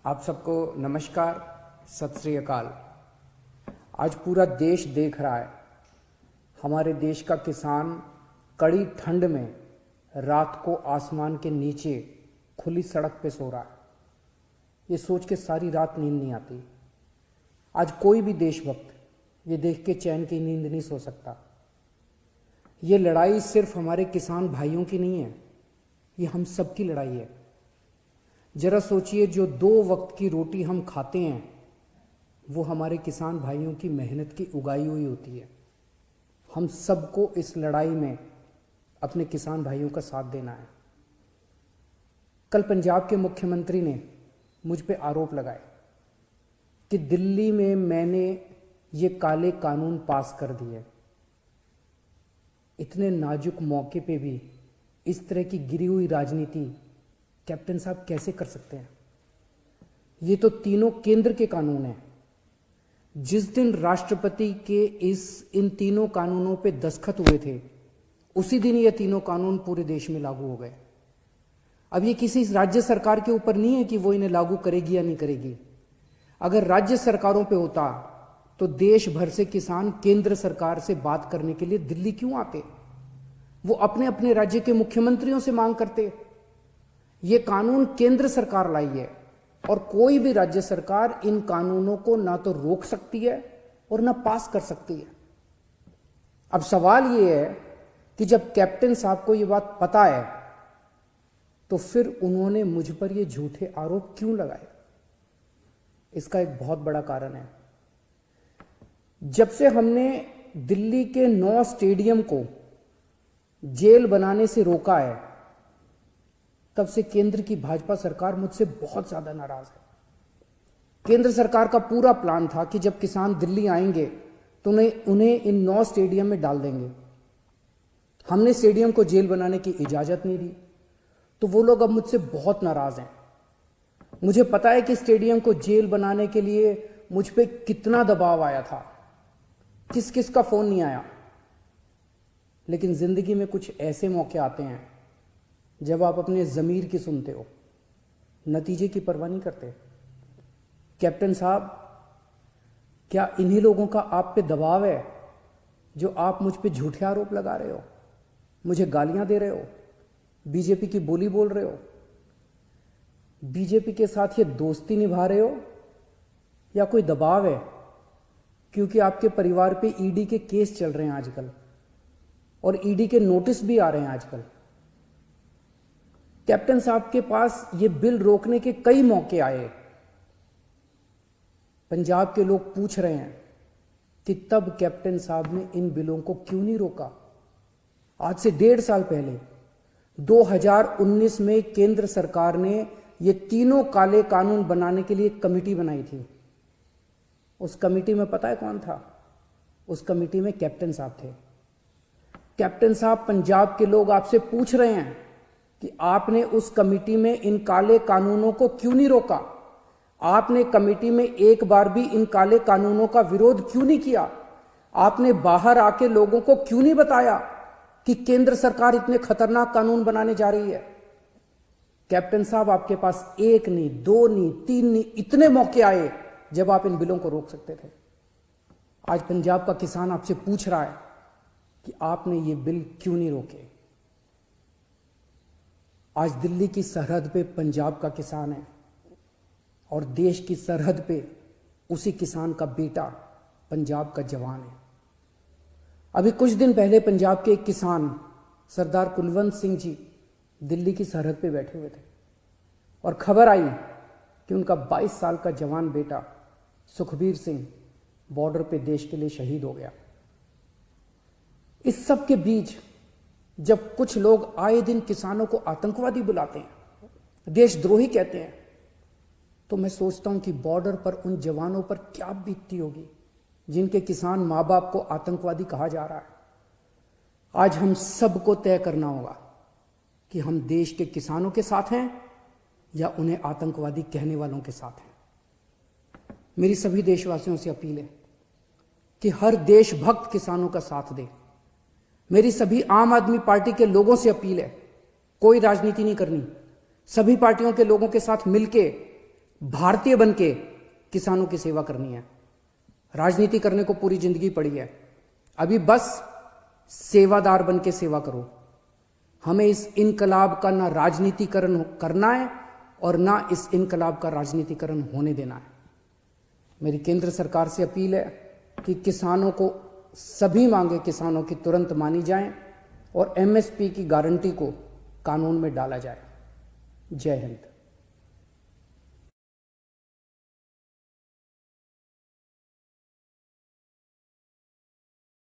आप सबको नमस्कार, सत श्री अकाल। आज पूरा देश देख रहा है, हमारे देश का किसान कड़ी ठंड में रात को आसमान के नीचे खुली सड़क पे सो रहा है। ये सोच के सारी रात नींद नहीं आती। आज कोई भी देशभक्त ये देख के चैन की नींद नहीं सो सकता। ये लड़ाई सिर्फ हमारे किसान भाइयों की नहीं है, ये हम सब की लड़ाई है। जरा सोचिए, जो 2 वक्त की रोटी हम खाते हैं वो हमारे किसान भाइयों की मेहनत की उगाई हुई होती है। हम सबको इस लड़ाई में अपने किसान भाइयों का साथ देना है। कल पंजाब के मुख्यमंत्री ने मुझ पे आरोप लगाए कि दिल्ली में मैंने ये काले कानून पास कर दिए। इतने नाजुक मौके पे भी इस तरह की गिरी हुई राजनीति कैप्टन साहब कैसे कर सकते हैं? ये तो तीनों केंद्र के कानून हैं। जिस दिन राष्ट्रपति के इन तीनों कानूनों पे दस्तखत हुए थे, उसी दिन ये तीनों कानून पूरे देश में लागू हो गए। अब ये किसी राज्य सरकार के ऊपर नहीं है कि वो इन्हें लागू करेगी या नहीं करेगी। अगर राज्य सरकारों पे होता तो देश भर से किसान केंद्र सरकार से बात करने के लिए दिल्ली क्यों आते? वो अपने अपने राज्य के मुख्यमंत्रियों से मांग करते। ये कानून केंद्र सरकार लाई है और कोई भी राज्य सरकार इन कानूनों को ना तो रोक सकती है और ना पास कर सकती है। अब सवाल ये है कि जब कैप्टन साहब को ये बात पता है तो फिर उन्होंने मुझ पर ये झूठे आरोप क्यों लगाए? इसका एक बहुत बड़ा कारण है। जब से हमने दिल्ली के 9 स्टेडियम को जेल बनाने से रोका है, तब से केंद्र की भाजपा सरकार मुझसे बहुत ज्यादा नाराज है। केंद्र सरकार का पूरा प्लान था कि जब किसान दिल्ली आएंगे तो उन्हें इन 9 स्टेडियम में डाल देंगे। हमने स्टेडियम को जेल बनाने की इजाजत नहीं दी, तो वो लोग अब मुझसे बहुत नाराज हैं। मुझे पता है कि स्टेडियम को जेल बनाने के लिए मुझ पे कितना दबाव आया था, किस किस का फोन नहीं आया। लेकिन जिंदगी में कुछ ऐसे मौके आते हैं जब आप अपने जमीर की सुनते हो, नतीजे की परवाह नहीं करते। कैप्टन साहब, क्या इन्हीं लोगों का आप पे दबाव है जो आप मुझ पे झूठे आरोप लगा रहे हो, मुझे गालियां दे रहे हो, बीजेपी की बोली बोल रहे हो, बीजेपी के साथ ये दोस्ती निभा रहे हो, या कोई दबाव है क्योंकि आपके परिवार पे ईडी के केस चल रहे हैं आजकल और ईडी के नोटिस भी आ रहे हैं आजकल? कैप्टन साहब के पास ये बिल रोकने के कई मौके आए। पंजाब के लोग पूछ रहे हैं कि तब कैप्टन साहब ने इन बिलों को क्यों नहीं रोका? आज से 1.5 साल पहले 2019 में केंद्र सरकार ने ये तीनों काले कानून बनाने के लिए कमेटी बनाई थी। उस कमेटी में पता है कौन था? उस कमेटी में कैप्टन साहब थे। कैप्टन साहब, पंजाब के लोग आपसे पूछ रहे हैं कि आपने उस कमेटी में इन काले कानूनों को क्यों नहीं रोका? आपने कमेटी में एक बार भी इन काले कानूनों का विरोध क्यों नहीं किया? आपने बाहर आके लोगों को क्यों नहीं बताया कि केंद्र सरकार इतने खतरनाक कानून बनाने जा रही है? कैप्टन साहब, आपके पास 1 नहीं, 2 नहीं, 3 नहीं, इतने मौके आए जब आप इन बिलों को रोक सकते थे। आज पंजाब का किसान आपसे पूछ रहा है कि आपने ये बिल क्यों नहीं रोके। आज दिल्ली की सरहद पे पंजाब का किसान है और देश की सरहद पे उसी किसान का बेटा पंजाब का जवान है। अभी कुछ दिन पहले पंजाब के एक किसान सरदार कुलवंत सिंह जी दिल्ली की सरहद पे बैठे हुए थे और खबर आई कि उनका 22 साल का जवान बेटा सुखबीर सिंह बॉर्डर पे देश के लिए शहीद हो गया। इस सब के बीच जब कुछ लोग आए दिन किसानों को आतंकवादी बुलाते हैं, देशद्रोही कहते हैं, तो मैं सोचता हूं कि बॉर्डर पर उन जवानों पर क्या बीतती होगी जिनके किसान मां बाप को आतंकवादी कहा जा रहा है। आज हम सबको तय करना होगा कि हम देश के किसानों के साथ हैं या उन्हें आतंकवादी कहने वालों के साथ हैं। मेरी सभी देशवासियों से अपील है कि हर देशभक्त किसानों का साथ दे। मेरी सभी आम आदमी पार्टी के लोगों से अपील है, कोई राजनीति नहीं करनी, सभी पार्टियों के लोगों के साथ मिलके भारतीय बन के किसानों की सेवा करनी है। राजनीति करने को पूरी जिंदगी पड़ी है, अभी बस सेवादार बन के सेवा करो। हमें इस इनकलाब का ना राजनीतिकरण करना है और ना इस इनकलाब का राजनीतिकरण होने देना है। मेरी केंद्र सरकार से अपील है कि किसानों को सभी मांगे किसानों की तुरंत मानी जाएं और एमएसपी की गारंटी को कानून में डाला जाए। जय हिंद।